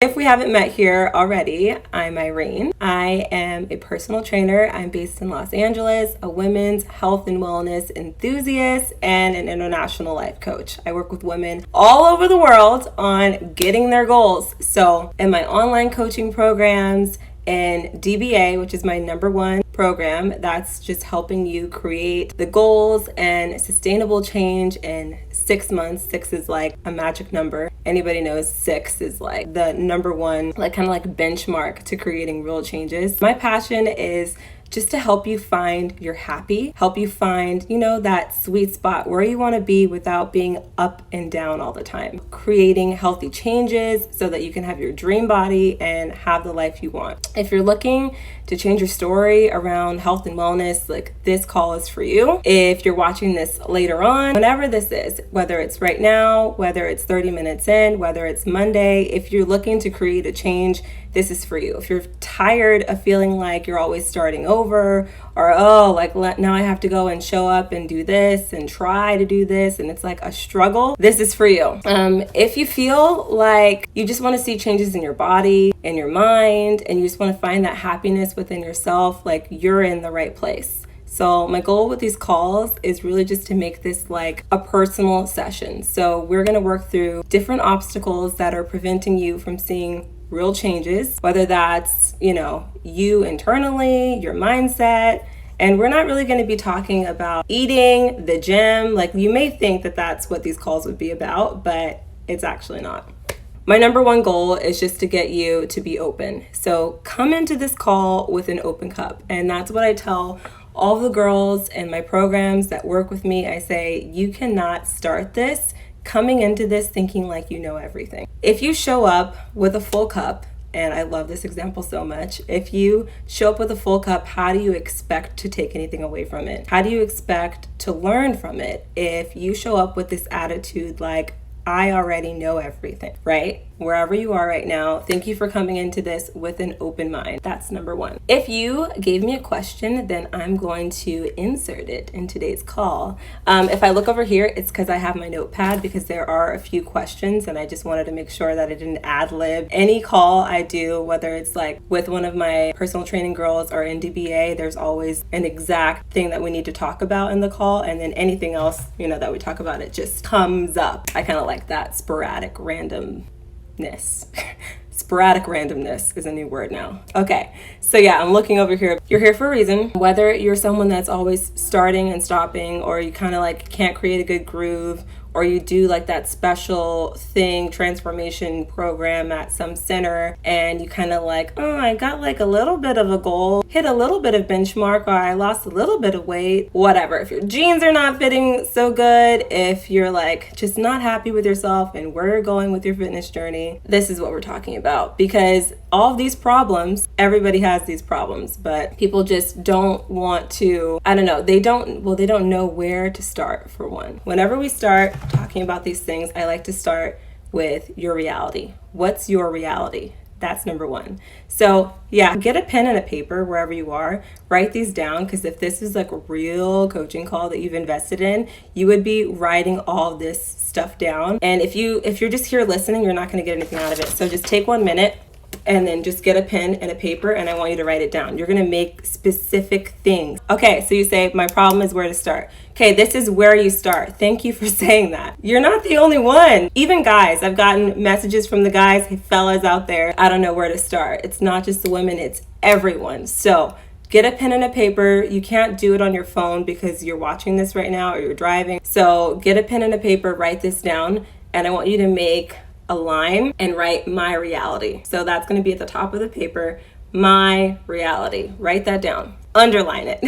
If we haven't met here already, I'm Irene. I am a personal trainer. I'm based in Los Angeles, a women's health and wellness enthusiast, and an international life coach. I work with women all over the world on getting their goals. So in my online coaching programs, and DBA, which is my #1 program, that's just helping you create the goals and sustainable change in 6 months. 6 is like a magic number. Anybody knows 6 is like the #1, like kind of like benchmark to creating real changes. My passion is just to help you find your happy, help you find, that sweet spot where you want to be without being up and down all the time. Creating healthy changes so that you can have your dream body and have the life you want. If you're looking to change your story around health and wellness, like this call is for you. If you're watching this later on, whenever this is, whether it's right now, whether it's 30 minutes in, whether it's Monday, if you're looking to create a change, this is for you. If you're tired of feeling like you're always starting over, or now I have to go and show up and do this and try to do this, and it's like a struggle, this is for you. If you feel like you just want to see changes in your body, in your mind, and you just want to find that happiness within yourself, like you're in the right place. So my goal with these calls is really just to make this like a personal session. So we're going to work through different obstacles that are preventing you from seeing real changes, whether that's, you internally, your mindset. And we're not really going to be talking about eating, the gym. Like you may think that that's what these calls would be about, but it's actually not. My #1 goal is just to get you to be open. So come into this call with an open cup. And that's what I tell all the girls in my programs that work with me. I say, you cannot start this coming into this thinking like you know everything. If you show up with a full cup, and I love this example so much, if you show up with a full cup, how do you expect to take anything away from it? How do you expect to learn from it if you show up with this attitude like, I already know everything, right? Wherever you are right now, thank you for coming into this with an open mind. That's #1. If you gave me a question, then I'm going to insert it in today's call. If I look over here, it's because I have my notepad because there are a few questions and I just wanted to make sure that I didn't ad-lib. Any call I do, whether it's like with one of my personal training girls or in DBA, there's always an exact thing that we need to talk about in the call, and then anything else, that we talk about, it just comes up. I kind of like that sporadic randomness. Sporadic randomness is a new word now. Okay, so yeah, I'm looking over here. You're here for a reason. Whether you're someone that's always starting and stopping, or you kind of like can't create a good groove, or you do like that special thing, transformation program at some center, and you kind of like, I got like a little bit of a goal, hit a little bit of benchmark, or I lost a little bit of weight, whatever. If your jeans are not fitting so good, if you're like just not happy with yourself and where you're going with your fitness journey, this is what we're talking about. Because all of these problems, everybody has these problems, but people just don't want to, they don't know where to start, for one. Whenever we start talking about these things, I like to start with your reality. What's your reality? That's #1. So yeah, get a pen and a paper wherever you are, write these down, because if this is like a real coaching call that you've invested in, you would be writing all this stuff down. And if you're just here listening, you're not going to get anything out of it. So just take 1 minute and then just get a pen and a paper, and I want you to write it down. You're going to make specific things. Okay, so you say, my problem is where to start. Okay, this is where you start. Thank you for saying that. You're not the only one. Even guys, I've gotten messages from the guys, hey, fellas out there, I don't know where to start. It's not just the women, it's everyone. So get a pen and a paper. You can't do it on your phone because you're watching this right now or you're driving. So get a pen and a paper, write this down, and I want you to make a line and write my reality. So that's going to be at the top of the paper, my reality. Write that down. Underline it.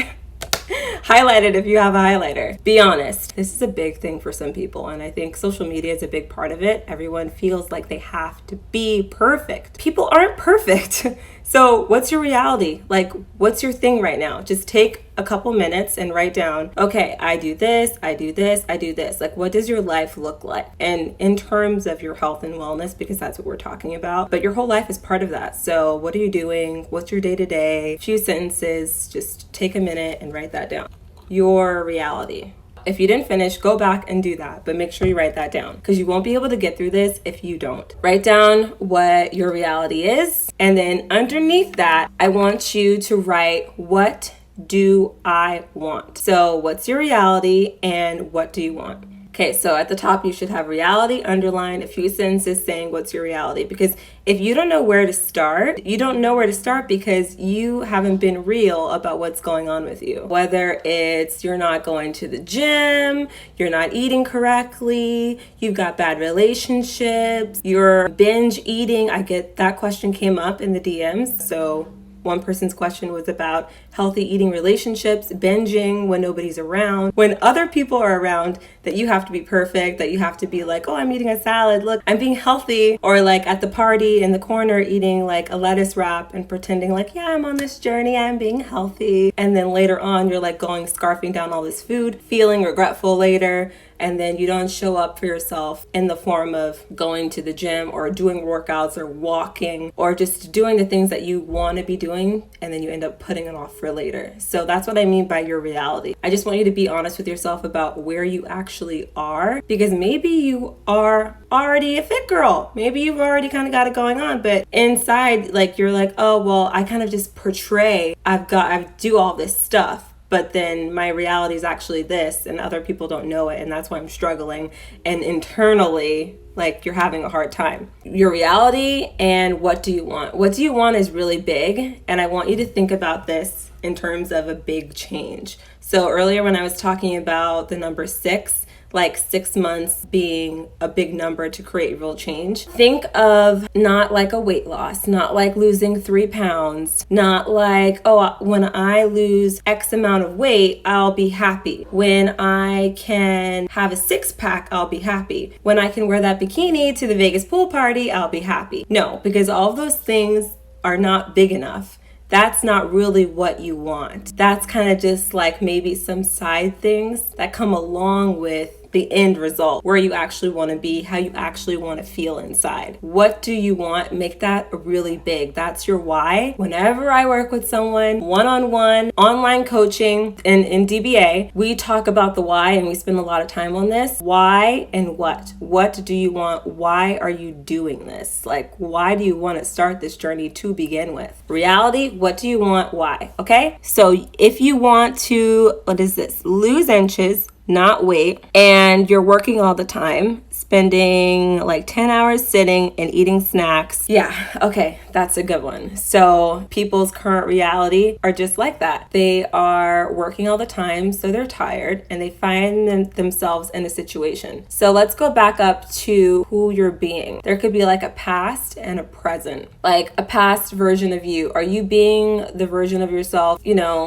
Highlight it if you have a highlighter. Be honest. This is a big thing for some people, and I think social media is a big part of it. Everyone feels like they have to be perfect. People aren't perfect. So what's your reality? Like, what's your thing right now? Just take a couple minutes and write down, okay, I do this, I do this, I do this. Like, what does your life look like? And in terms of your health and wellness, because that's what we're talking about, but your whole life is part of that. So what are you doing? What's your day-to-day? A few sentences, just take a minute and write that down. Your reality. If you didn't finish, go back and do that, but make sure you write that down because you won't be able to get through this if you don't. Write down what your reality is, and then underneath that, I want you to write, what do I want? So what's your reality and what do you want? Okay, so at the top, you should have reality, underline a few sentences saying what's your reality. Because if you don't know where to start, you don't know where to start because you haven't been real about what's going on with you. Whether it's you're not going to the gym, you're not eating correctly, you've got bad relationships, you're binge eating. I get that question came up in the DMs. So one person's question was about healthy eating relationships, binging when nobody's around. When other people are around, that you have to be perfect, that you have to be like, oh, I'm eating a salad, look, I'm being healthy. Or like at the party in the corner eating like a lettuce wrap and pretending like, yeah, I'm on this journey, I'm being healthy. And then later on, you're like scarfing down all this food, feeling regretful later. And then you don't show up for yourself in the form of going to the gym or doing workouts or walking or just doing the things that you want to be doing, and then you end up putting it off for later. So that's what I mean by your reality. I just want you to be honest with yourself about where you actually are, because maybe you are already a fit girl. Maybe you've already kind of got it going on, but inside, like, you're like, oh, well, I kind of just portray I do all this stuff. But then my reality is actually this, and other people don't know it, and that's why I'm struggling. And internally, like, you're having a hard time. Your reality and what do you want? What do you want is really big, and I want you to think about this in terms of a big change. So earlier when I was talking about the number 6, like 6 months being a big number to create real change. Think of not like a weight loss, not like losing 3 pounds, not like, oh, when I lose X amount of weight, I'll be happy. When I can have a 6-pack, I'll be happy. When I can wear that bikini to the Vegas pool party, I'll be happy. No, because all of those things are not big enough. That's not really what you want. That's kind of just like maybe some side things that come along with the end result, where you actually want to be, how you actually want to feel inside. What do you want? Make that really big. That's your why. Whenever I work with someone, one-on-one, online coaching, and in DBA, we talk about the why, and we spend a lot of time on this. Why and what? What do you want? Why are you doing this? Like, why do you want to start this journey to begin with? Reality, what do you want? Why? Okay? So if you want to, lose inches, not weight, and you're working all the time, spending like 10 hours sitting and eating snacks. Yeah, okay, that's a good one. So people's current reality are just like that. They are working all the time, so they're tired, and they find themselves in a situation. So let's go back up to who you're being. There could be like a past and a present. Like a past version of you. Are you being the version of yourself,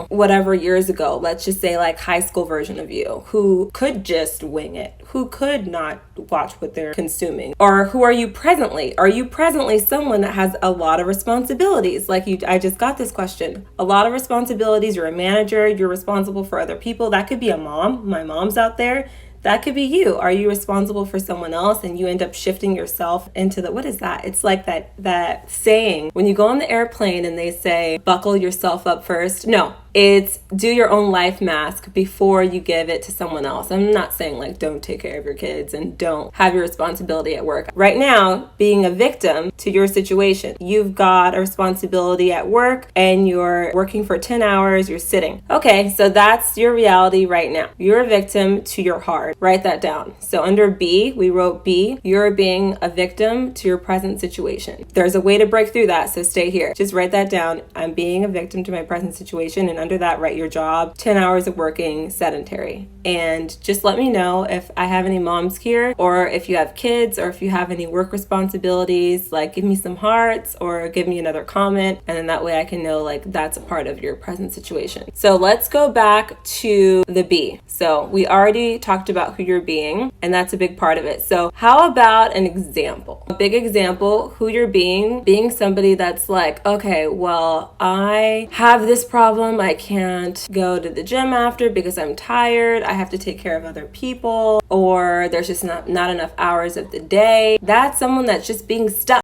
whatever years ago? Let's just say like high school version of you, who could just wing it, who could not watch what they're consuming? Or who are you presently? Are you presently someone that has a lot of responsibilities? I just got this question. A lot of responsibilities. You're a manager. You're responsible for other people. That could be a mom. My mom's out there. That could be you. Are you responsible for someone else and you end up shifting yourself into what is that? It's like that saying when you go on the airplane and they say, buckle yourself up first. No, it's do your own life mask before you give it to someone else. I'm not saying like don't take care of your kids and don't have your responsibility at work. Right now, being a victim to your situation, you've got a responsibility at work and you're working for 10 hours, you're sitting. Okay, so that's your reality right now. You're a victim to your heart. Write that down. So under B, we wrote B, you're being a victim to your present situation. There's a way to break through that, so stay here. Just write that down. I'm being a victim to my present situation, and under that, write your job, 10 hours of working, sedentary. And just let me know if I have any moms here, or if you have kids, or if you have any work responsibilities, like give me some hearts or give me another comment, and then that way I can know like that's a part of your present situation. So let's go back to the B. So we already talked about who you're being, and that's a big part of it. So how about an example? A big example, who you're being somebody that's like, okay, well, I have this problem. I can't go to the gym after because I'm tired. I have to take care of other people, or there's just not enough hours of the day. That's someone that's just being stuck.